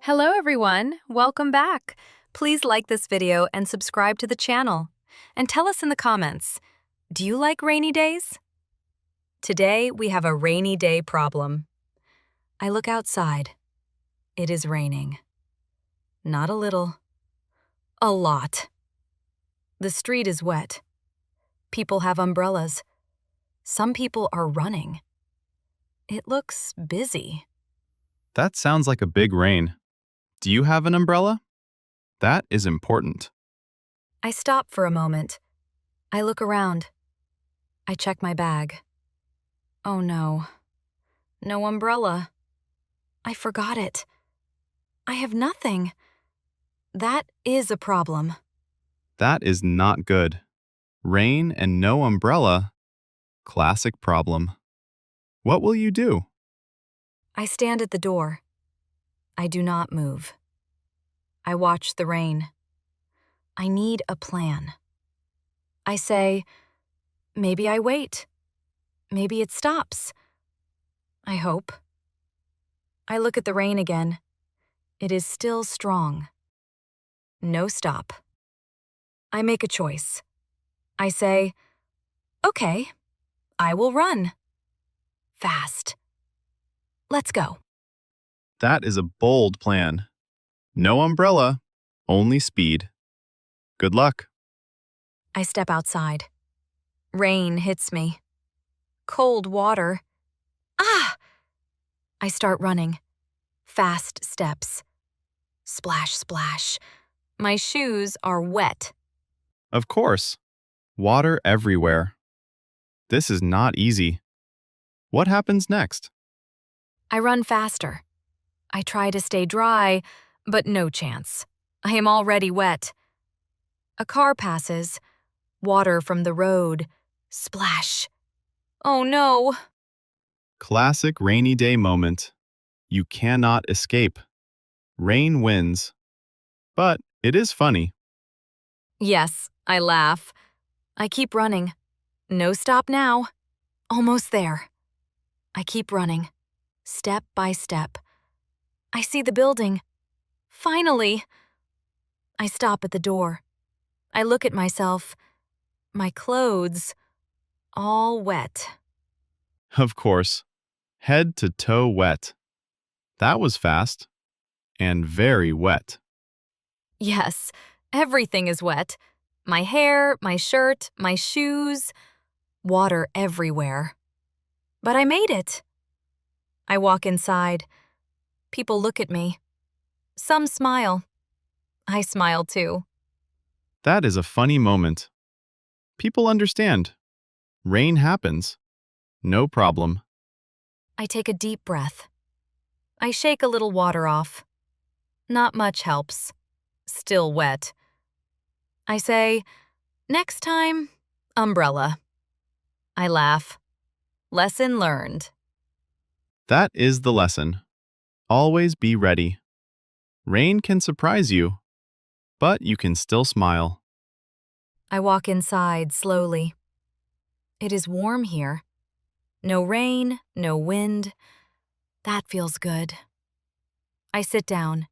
Hello everyone, welcome back. Please like this video and subscribe to the channel. And tell us in the comments, do you like rainy days? Today we have a rainy day problem. I look outside. It is raining. Not a little. A lot. The street is wet. People have umbrellas. Some people are running. It looks busy. That sounds like a big rain. Do you have an umbrella? That is important. I stop for a moment. I look around. I check my bag. Oh no. No umbrella. I forgot it. I have nothing. That is a problem. That is not good. Rain and no umbrella? Classic problem. What will you do? I stand at the door. I do not move. I watch the rain. I need a plan. I say, maybe I wait. Maybe it stops. I hope. I look at the rain again. It is still strong. No stop. I make a choice. I say, okay, I will run. Fast. Let's go. That is a bold plan. No umbrella, only speed. Good luck. I step outside. Rain hits me. Cold water. Ah! I start running. Fast steps. Splash, splash. My shoes are wet. Of course. Water everywhere. This is not easy. What happens next? I run faster. I try to stay dry, but no chance. I am already wet. A car passes. Water from the road. Splash. Oh no! Classic rainy day moment. You cannot escape. Rain wins. But it is funny. Yes, I laugh. I keep running. No stop now. Almost there. I keep running, step by step. I see the building. Finally! I stop at the door. I look at myself. My clothes, all wet. Of course. Head to toe wet. That was fast. And very wet. Yes, everything is wet. My hair, my shirt, my shoes. Water everywhere. But I made it. I walk inside. People look at me. Some smile. I smile too. That is a funny moment. People understand. Rain happens. No problem. I take a deep breath. I shake a little water off. Not much helps. Still wet. I say, next time, umbrella. I laugh. Lesson learned. That is the lesson. Always be ready. Rain can surprise you, but you can still smile. I walk inside slowly. It is warm here. No rain, no wind. That feels good. I sit down.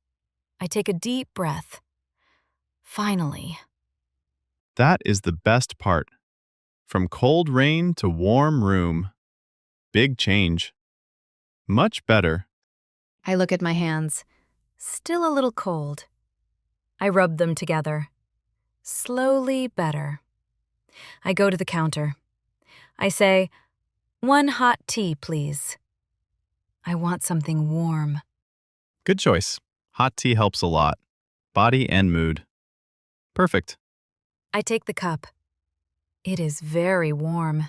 I take a deep breath. Finally. That is the best part. From cold rain to warm room. Big change. Much better. I look at my hands. Still a little cold. I rub them together. Slowly better. I go to the counter. I say, 1 hot tea, please. I want something warm. Good choice. Hot tea helps a lot. Body and mood. Perfect. I take the cup. It is very warm.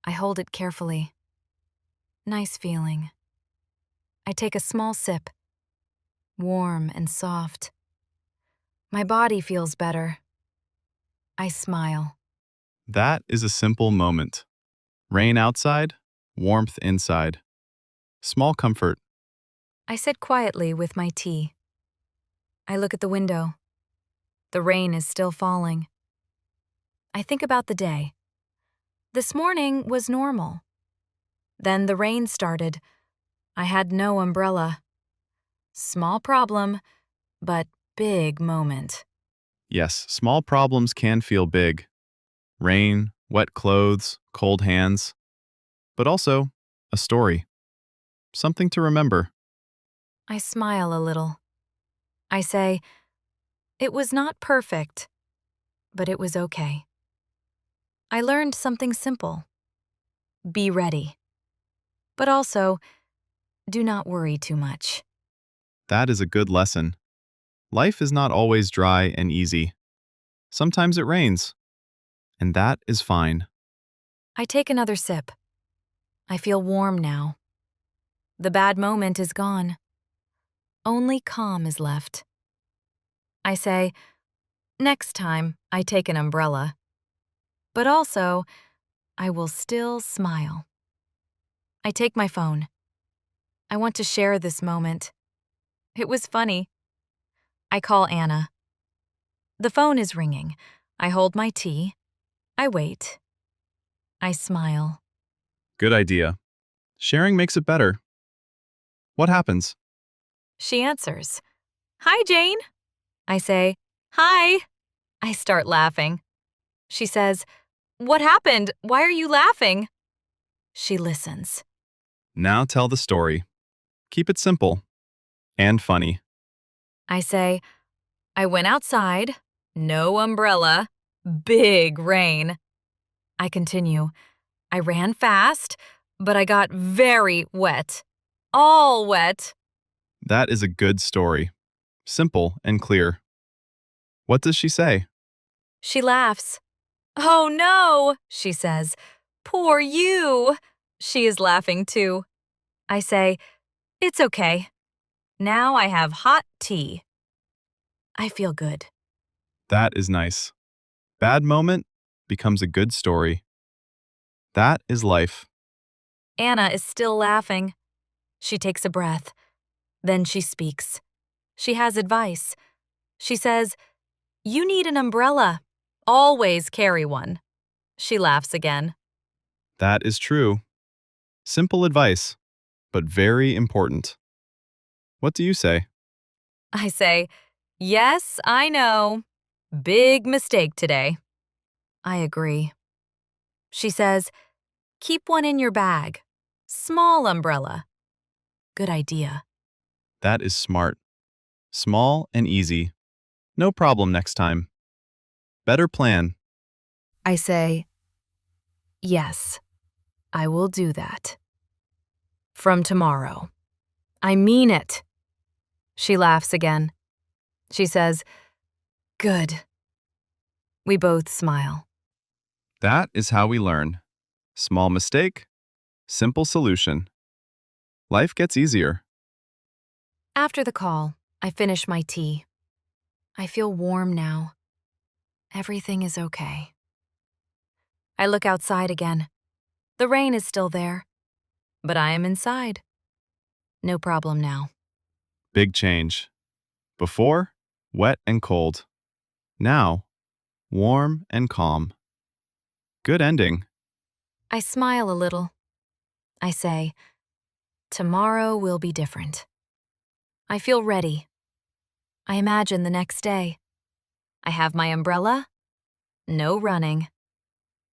I hold it carefully. Nice feeling. I take a small sip. Warm and soft. My body feels better. I smile. That is a simple moment. Rain outside, warmth inside. Small comfort. I sit quietly with my tea. I look at the window. The rain is still falling. I think about the day. This morning was normal. Then the rain started. I had no umbrella. Small problem, but big moment. Yes, small problems can feel big. Rain, wet clothes, cold hands. But also, a story. Something to remember. I smile a little. I say, it was not perfect, but it was okay. I learned something simple. Be ready. But also, do not worry too much. That is a good lesson. Life is not always dry and easy. Sometimes it rains. And that is fine. I take another sip. I feel warm now. The bad moment is gone. Only calm is left. I say, next time I take an umbrella. But also, I will still smile. I take my phone. I want to share this moment. It was funny. I call Anna. The phone is ringing. I hold my tea. I wait. I smile. Good idea. Sharing makes it better. What happens? She answers. Hi, Jane. I say, hi. I start laughing. She says, what happened? Why are you laughing? She listens. Now tell the story. Keep it simple and funny. I say, I went outside, no umbrella, big rain. I continue. I ran fast, but I got very wet. All wet. That is a good story. Simple and clear. What does she say? She laughs. Oh no, she says. Poor you. She is laughing too. I say, it's okay. Now I have hot tea. I feel good. That is nice. Bad moment becomes a good story. That is life. Anna is still laughing. She takes a breath. Then she speaks. She has advice. She says, you need an umbrella. Always carry one. She laughs again. That is true. Simple advice, but very important. What do you say? I say, yes, I know. Big mistake today. I agree. She says, keep one in your bag. Small umbrella. Good idea. That is smart. Small and easy. No problem next time. Better plan. I say, yes, I will do that. From tomorrow. I mean it. She laughs again. She says, good. We both smile. That is how we learn. Small mistake, simple solution. Life gets easier. After the call, I finish my tea. I feel warm now. Everything is okay. I look outside again. The rain is still there, but I am inside. No problem now. Big change. Before, wet and cold. Now, warm and calm. Good ending. I smile a little. I say, tomorrow will be different. I feel ready. I imagine the next day. I have my umbrella. No running.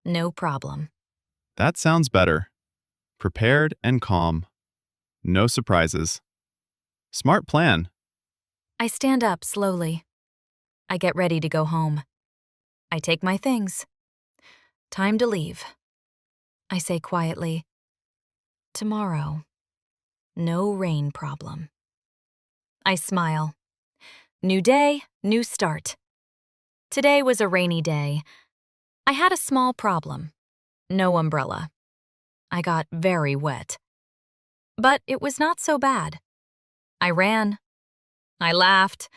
No problem. That sounds better. Prepared and calm. No surprises. Smart plan. I stand up slowly. I get ready to go home. I take my things. Time to leave. I say quietly, tomorrow, no rain problem. I smile. New day, new start. Today was a rainy day. I had a small problem. No umbrella. I got very wet. But it was not so bad. I ran. I laughed.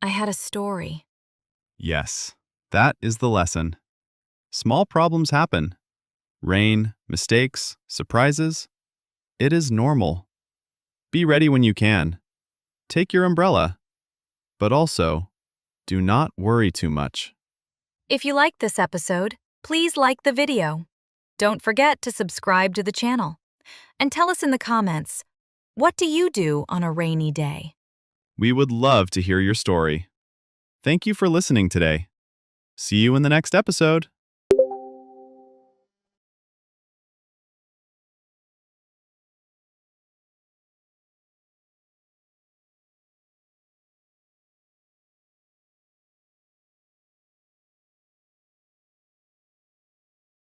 I had a story. Yes, that is the lesson. Small problems happen. Rain, mistakes, surprises. It is normal. Be ready when you can. Take your umbrella. But also, do not worry too much. If you liked this episode, please like the video. Don't forget to subscribe to the channel. And tell us in the comments, What do you do on a rainy day? We would love to hear your story. Thank you for listening today. See you in the next episode.